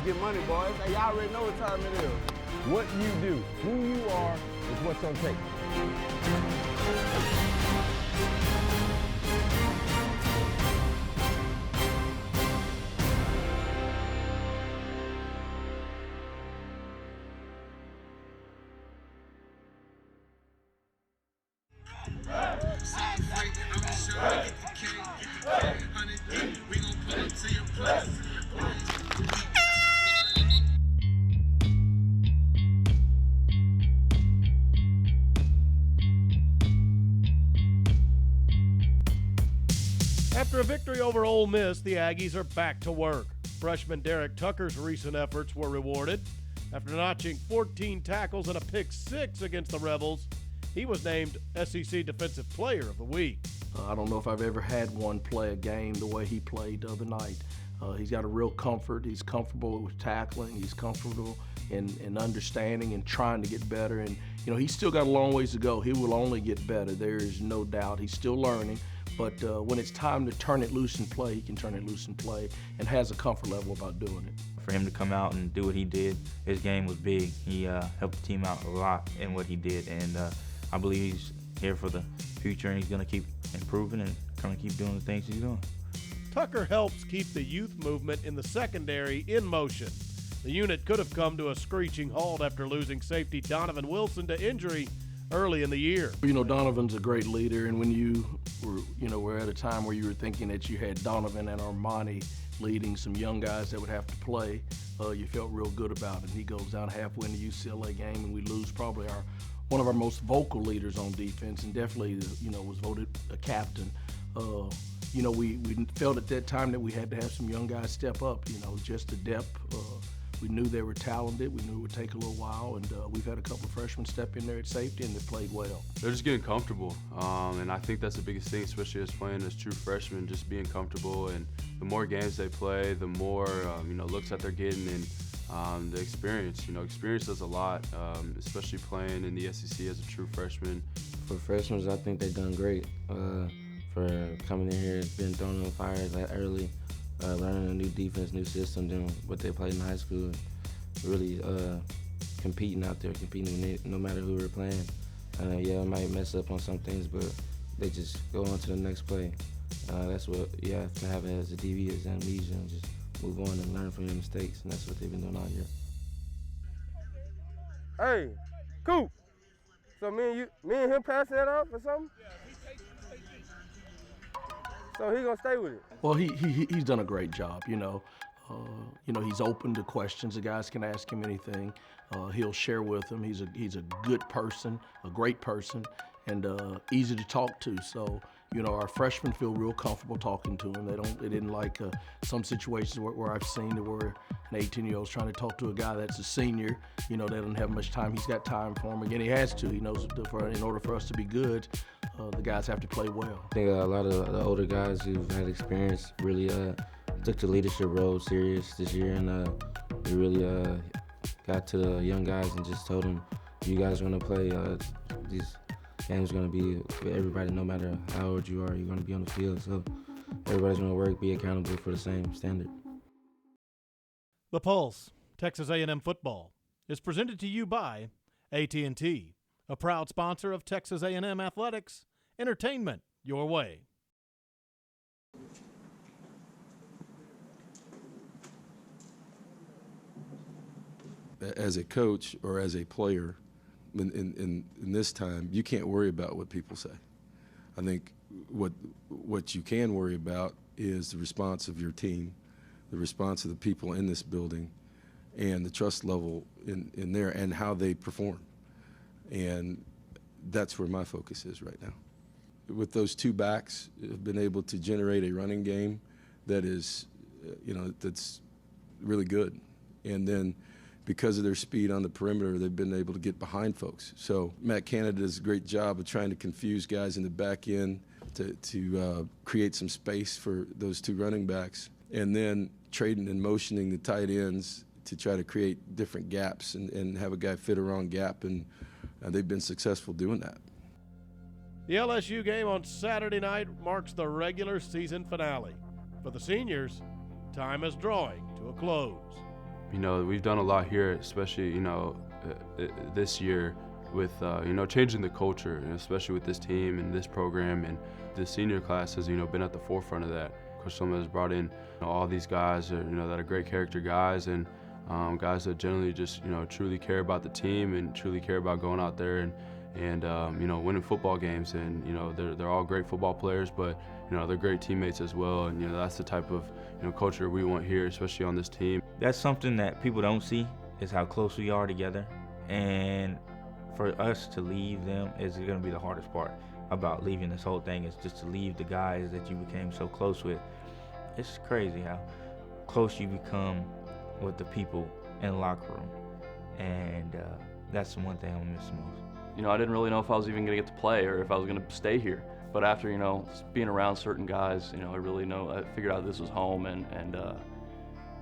get money, boys. Hey, y'all already know what time it is. What you do, who you are, is what's on tape. After a victory over Ole Miss, the Aggies are back to work. Freshman Derek Tucker's recent efforts were rewarded. After notching 14 tackles and a pick six against the Rebels, he was named SEC Defensive Player of the Week. I don't know if I've ever had one play a game the way he played the other night. He's got a real comfort. He's comfortable with tackling. He's comfortable in understanding and trying to get better. And, you know, he's still got a long ways to go. He will only get better. There is no doubt. He's still learning. But when it's time to turn it loose and play, he can turn it loose and play and has a comfort level about doing it. For him to come out and do what he did, his game was big. He helped the team out a lot in what he did. And I believe he's here for the future, and he's going to keep improving and going to keep doing the things he's doing. Tucker helps keep the youth movement in the secondary in motion. The unit could have come to a screeching halt after losing safety Donovan Wilson to injury early in the year. You know, Donovan's a great leader, and when you were at a time where you were thinking that you had Donovan and Armani leading some young guys that would have to play, you felt real good about it. He goes down halfway in the UCLA game, and we lose probably one of our most vocal leaders on defense, and definitely, was voted a captain. We felt at that time that we had to have some young guys step up, just the depth. We knew they were talented. We knew it would take a little while, and we've had a couple of freshmen step in there at safety, and they played well. They're just getting comfortable, and I think that's the biggest thing, especially as playing as true freshmen, just being comfortable. And the more games they play, the more looks that they're getting, and the experience. Experience does a lot, especially playing in the SEC as a true freshman. For freshmen, I think they've done great. For coming in here, being thrown on fire that early. Learning a new defense, new system than what they played in high school. Really competing out there, competing no matter who we're playing. I might mess up on some things, but they just go on to the next play. That's what you have to have as a DB, is amnesia, and just move on and learn from your mistakes, and that's what they've been doing all year. Hey, Coop. So me and him pass that off or something? So he gonna stay with it. Well, he's done a great job. He's open to questions. The guys can ask him anything. He'll share with them. He's a good person, a great person, and easy to talk to. So our freshmen feel real comfortable talking to him. They didn't like some situations where I've seen it where an 18-year-old's trying to talk to a guy that's a senior. They don't have much time. He's got time for him. Again, he has to. He knows in order for us to be good, the guys have to play well. I think a lot of the older guys who've had experience really took the leadership role serious this year, and we really got to the young guys and just told them, you guys are going to play. These games are going to be for everybody, no matter how old you are. You're going to be on the field, so everybody's going to work, be accountable for the same standard. The Pulse, Texas A&M Football, is presented to you by AT&T, a proud sponsor of Texas A&M Athletics. Entertainment your way. As a coach or as a player, in this time, you can't worry about what people say. I think what you can worry about is the response of your team, the response of the people in this building, and the trust level in there and how they perform. And that's where my focus is right now. With those two backs, have been able to generate a running game that is, that's really good. And then because of their speed on the perimeter, they've been able to get behind folks. So Matt Canada does a great job of trying to confuse guys in the back end to create some space for those two running backs, and then trading and motioning the tight ends to try to create different gaps and have a guy fit a wrong gap, and they've been successful doing that. The LSU game on Saturday night marks the regular season finale. For the seniors, time is drawing to a close. You know, we've done a lot here, especially, you know, this year with, you know, changing the culture, and especially with this team and this program. And the senior class has, you know, been at the forefront of that. Coach Summer has brought in, you know, all these guys, you know, that are great character guys, and guys that generally just, you know, truly care about the team and truly care about going out there and you know, winning football games. And, you know, they're all great football players, but, you know, they're great teammates as well. And, you know, that's the type of, you know, culture we want here, especially on this team. That's something that people don't see, is how close we are together. And for us to leave them is going to be the hardest part about leaving this whole thing, is just to leave the guys that you became so close with. It's crazy how close you become with the people in the locker room. And that's the one thing I'm going to miss the most. You know, I didn't really know if I was even going to get to play or if I was going to stay here. But after, you know, being around certain guys, you know, I figured out this was home, and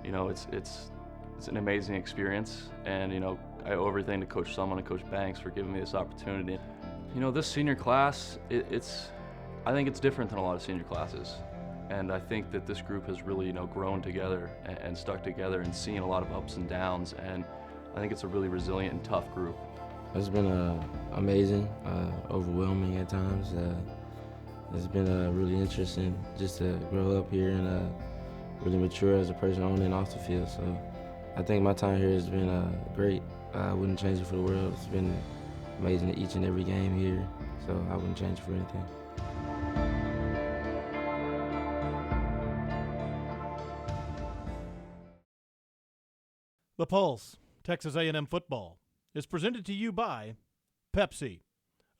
you know, it's an amazing experience. And, you know, I owe everything to Coach Sumlin and Coach Banks for giving me this opportunity. You know, this senior class, I think it's different than a lot of senior classes. And I think that this group has really, you know, grown together and stuck together and seen a lot of ups and downs. And I think it's a really resilient and tough group. It's been amazing, overwhelming at times. It's been really interesting just to grow up here and really mature as a person on and off the field. So I think my time here has been great. I wouldn't change it for the world. It's been amazing each and every game here, so I wouldn't change it for anything. The Pulse, Texas A&M Football, is presented to you by Pepsi,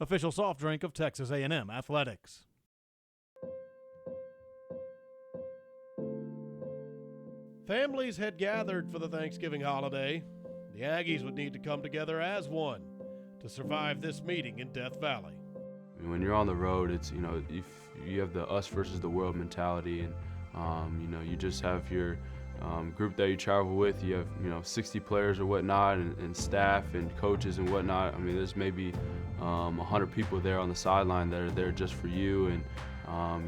official soft drink of Texas A&M Athletics. Families had gathered for the Thanksgiving holiday. The Aggies would need to come together as one to survive this meeting in Death Valley. I mean, when you're on the road, it's, you know, you have the us versus the world mentality, and you know, you just have your group that you travel with. You have, you know, 60 players or whatnot, and staff and coaches and whatnot. I mean, there's maybe 100 people there on the sideline that are there just for you, and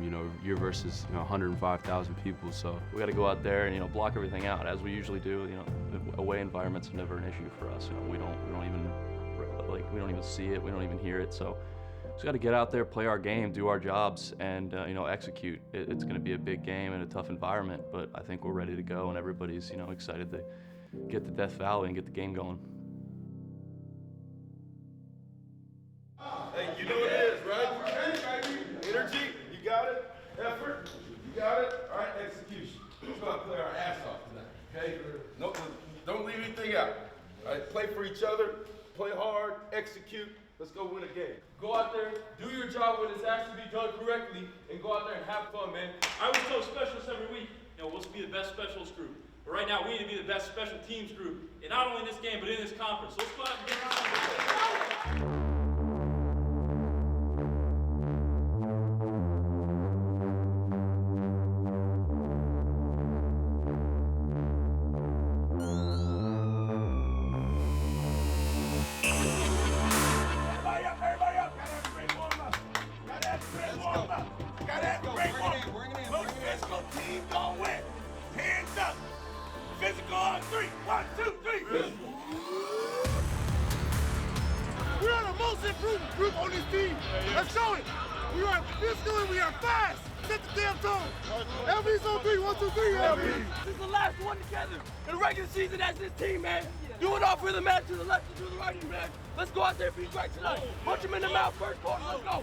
you know, you're versus, you know, 105,000 people. So we got to go out there and, you know, block everything out as we usually do. You know, the away environments are never an issue for us. You know, we don't even see it. We don't even hear it. So just got to get out there, play our game, do our jobs, and you know, execute. It's going to be a big game and a tough environment, but I think we're ready to go, and everybody's, you know, excited to get to Death Valley and get the game going. Hey, you know what it is, right? Energy, you got it. Effort, you got it. All right, execution. We're going to play our ass off tonight, okay? No, don't leave anything out. All right, play for each other, play hard, execute. Let's go win a game. Go out there, do your job when it's actually be done correctly, and go out there and have fun, man. I always tell specialists every week, you know, we'll be the best specialist group. But right now, we need to be the best special teams group, and not only in this game, but in this conference. So let's go out and get this. Let's show it. We are physical and we are fast. Set the damn tone. LB's on 3. 1, 2, 3. LB. This is the last one together in the regular season as this team, man. Do it all for the man to the left and to the right, man. Let's go out there and be great tonight. Punch him in the mouth first quarter. Let's go.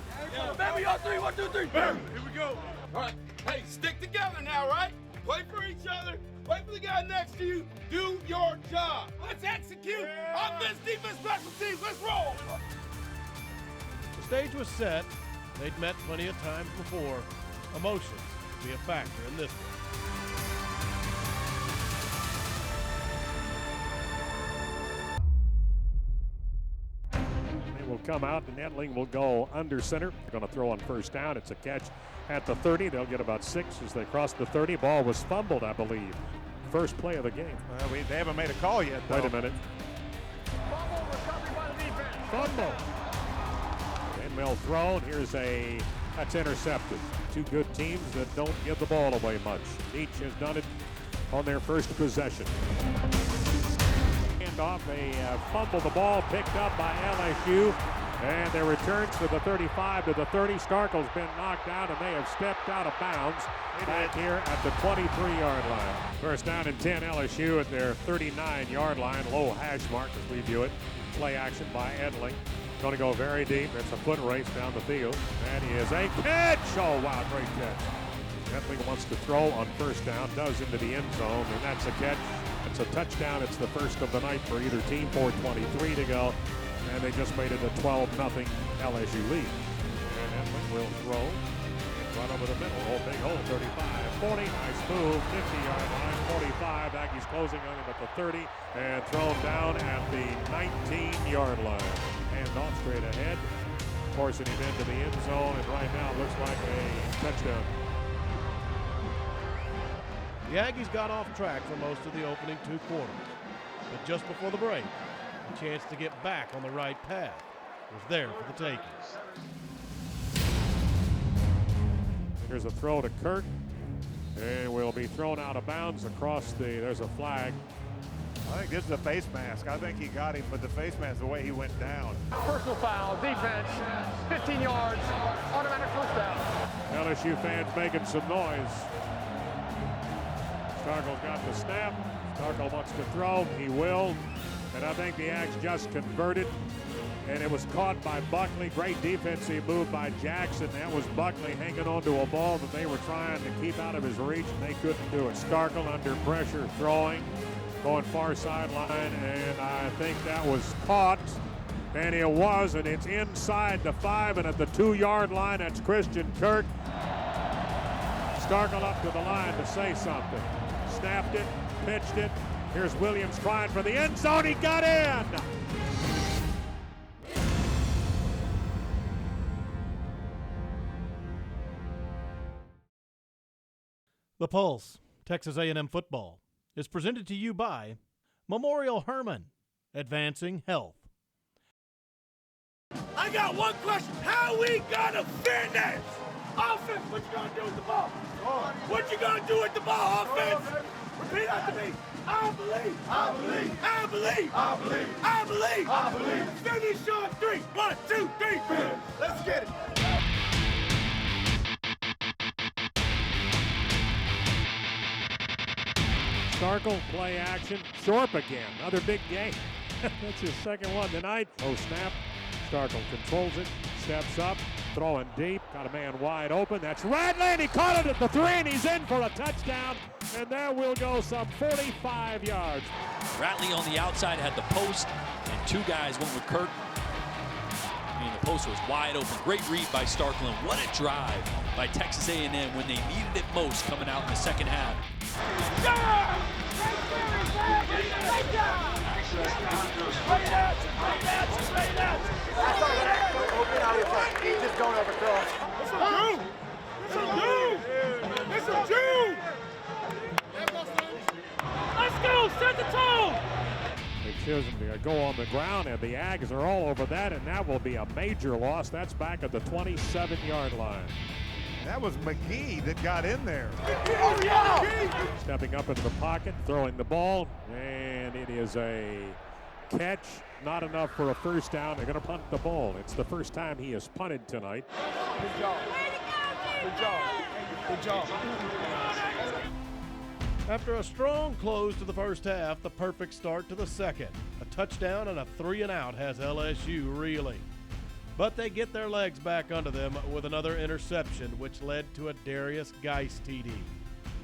Baby on 3. 1, 2, 3. Here we go. All right. Hey, stick together now, right? Play for each other. Play for the guy next to you. Do your job. Let's execute. Offense, defense, special teams. Let's roll. The stage was set. They'd met plenty of times before. Emotions would be a factor in this one. They will come out, and Edling will go under center. They're going to throw on first down. It's a catch at the 30. They'll get about 6 as they cross the 30. Ball was fumbled, I believe. First play of the game. They haven't made a call yet, though. Wait a minute. Fumble, recovery by the defense. Fumble. Well thrown. Here's that's intercepted. Two good teams that don't give the ball away much. Each has done it on their first possession. handoff. They fumble the ball, picked up by LSU. And their returns to the 35 to the 30. Starkel's been knocked out, and they have stepped out of bounds back here at the 23-yard line. First down and 10, LSU at their 39-yard line. Low hash mark as we view it. Play action by Edling. Going to go very deep. It's a foot race down the field. That is a catch. Oh, wow, great catch. Edling wants to throw on first down, does into the end zone, and that's a catch. It's a touchdown. It's the first of the night for either team. 4:23 to go. And they just made it a 12-0 LSU lead. And Edling will throw. Run over the middle. Oh, big hole. 35, 40. Nice move. 50-yard line. 45. Aggies closing on him at the 30. And thrown down at the 19-yard line. Hand off straight ahead. Forcing him into the end zone. And right now it looks like a touchdown. The Aggies got off track for most of the opening 2 quarters. But just before the break, a chance to get back on the right path was there for the takings. Here's a throw to Kirk, and will be thrown out of bounds across there's a flag. I think this is a face mask. I think he got him, but the face mask, the way he went down. Personal foul, defense, 15 yards, automatic first down. LSU fans making some noise. Starkel's got the snap. Starkel wants to throw. He will. And I think the Ags just converted. And it was caught by Buckley. Great defensive move by Jackson. That was Buckley hanging onto a ball that they were trying to keep out of his reach, and they couldn't do it. Starkel under pressure, throwing, going far sideline, and I think that was caught. And it was, and it's inside the 5, and at the 2-yard line, that's Christian Kirk. Starkel up to the line to say something. Snapped it, pitched it. Here's Williams trying for the end zone. He got in. The Pulse, Texas A&M Football, is presented to you by Memorial Hermann, advancing health. I got one question. How we gonna finish? Offense, what you gonna do with the ball? What you gonna do with the ball, offense? Repeat after me. I believe. I believe. I believe. I believe. I believe. I believe. Finish on 3. 1, 2, 3, finish. Let's get it. Starkel, play action. Shorp again. Another big game. That's his second one tonight. Oh, snap. Starkel controls it. Steps up. Throwing deep. Got a man wide open. That's Radley, and he caught it at the 3, and he's in for a touchdown. And there will go some 45 yards. Radley on the outside had the post, and 2 guys went with Kirk. I mean, the post was wide open. Great read by Starkel, and what a drive by Texas A&M when they needed it most coming out in the second half. Just going over throw. Let's go, set the tone. They choose him to go on the ground, and the Aggies are all over that, and that will be a major loss. That's back at the 27-yard line. That was McGee that got in there. Stepping up into the pocket, throwing the ball, and it is a catch. Not enough for a first down. They're going to punt the ball. It's the first time he has punted tonight. Good job. Good job. Good job. After a strong close to the first half, the perfect start to the second. A touchdown and a 3-and-out has LSU reeling. But they get their legs back under them with another interception, which led to a Darius Geis TD.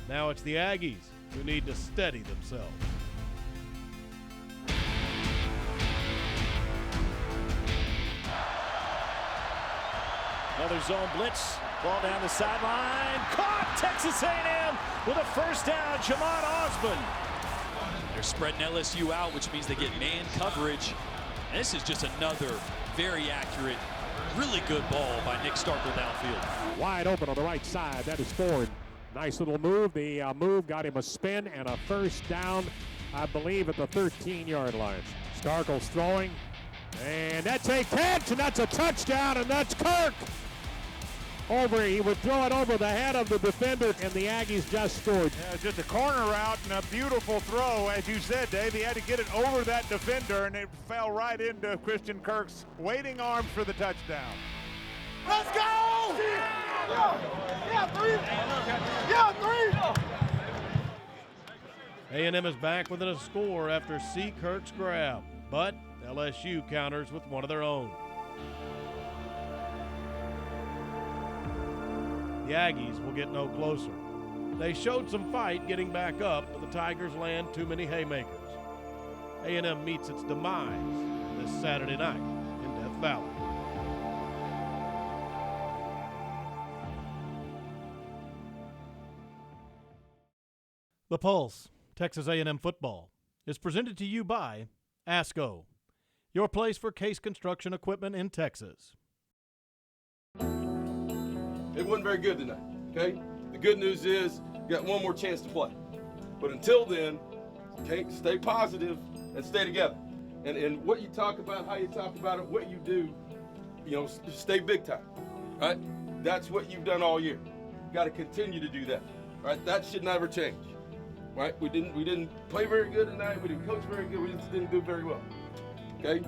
Now it's the Aggies who need to steady themselves. Another zone blitz. Ball down the sideline. Caught! Texas A&M with a first down. Jamon Osborne. They're spreading LSU out, which means they get man coverage. And this is just another very accurate, really good ball by Nick Starkel downfield. Wide open on the right side. That is Ford. Nice little move. The move got him a spin and a first down, I believe, at the 13-yard line. Starkel's throwing. And that's a catch, and that's a touchdown, and that's Kirk. He would throw it over the head of the defender, and the Aggies just scored. Yeah, just a corner route and a beautiful throw. As you said, Dave, he had to get it over that defender, and it fell right into Christian Kirk's waiting arms for the touchdown. Let's go! Yeah, three! A&M is back within a score after C. Kirk's grab, but LSU counters with one of their own. The Aggies will get no closer. They showed some fight getting back up, but the Tigers land too many haymakers. A&M meets its demise this Saturday night in Death Valley. The Pulse, Texas A&M Football, is presented to you by ASCO, your place for case construction equipment in Texas. It wasn't very good tonight, okay? The good news is you got one more chance to play. But until then, okay, stay positive and stay together. And what you talk about, how you talk about it, what you do, stay big time, right? That's what you've done all year. You got to continue to do that, right? That should never change, right? We didn't play very good tonight. We didn't coach very good. We just didn't do very well, okay?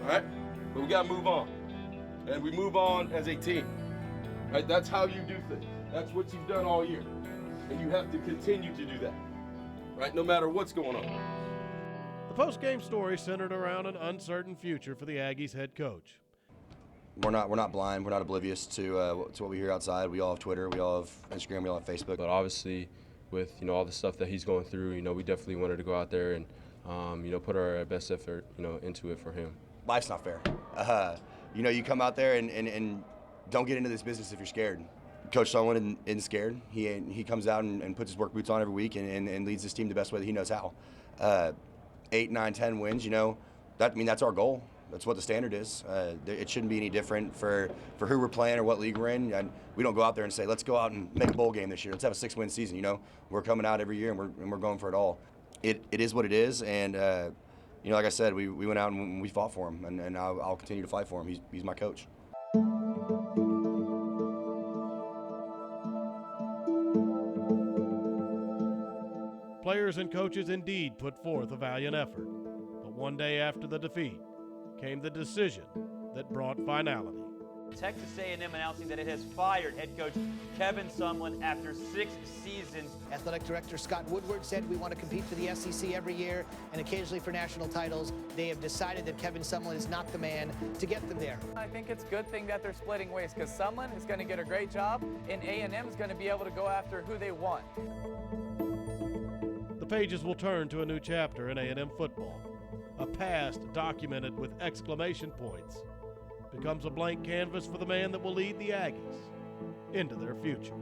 All right? But we got to move on. And we move on as a team. Right? That's how you do things. That's what you've done all year. And you have to continue to do that, right? No matter what's going on. The post-game story centered around an uncertain future for the Aggies head coach. We're not blind. We're not oblivious to what we hear outside. We all have Twitter. We all have Instagram. We all have Facebook. But obviously, with all the stuff that he's going through, we definitely wanted to go out there and put our best effort into it for him. Life's not fair. You come out there and don't get into this business if you're scared. Coach Sullivan isn't scared. He comes out and puts his work boots on every week and leads his team the best way that he knows how. 8, 9, 10 wins, that's our goal. That's what the standard is. It shouldn't be any different for who we're playing or what league we're in. And we don't go out there and say, let's go out and make a bowl game this year. Let's have a 6-win season. We're coming out every year and we're going for it all. It is what it is, and like I said, we went out and we fought for him, and I'll continue to fight for him. He's my coach. Players and coaches indeed put forth a valiant effort, but one day after the defeat came the decision that brought finality. Texas A&M announcing that it has fired head coach Kevin Sumlin after 6 seasons. Athletic Director Scott Woodward said we want to compete for the SEC every year and occasionally for national titles. They have decided that Kevin Sumlin is not the man to get them there. I think it's a good thing that they're splitting ways because Sumlin is going to get a great job and A&M is going to be able to go after who they want. The pages will turn to a new chapter in A&M football. A past documented with exclamation points becomes a blank canvas for the man that will lead the Aggies into their future.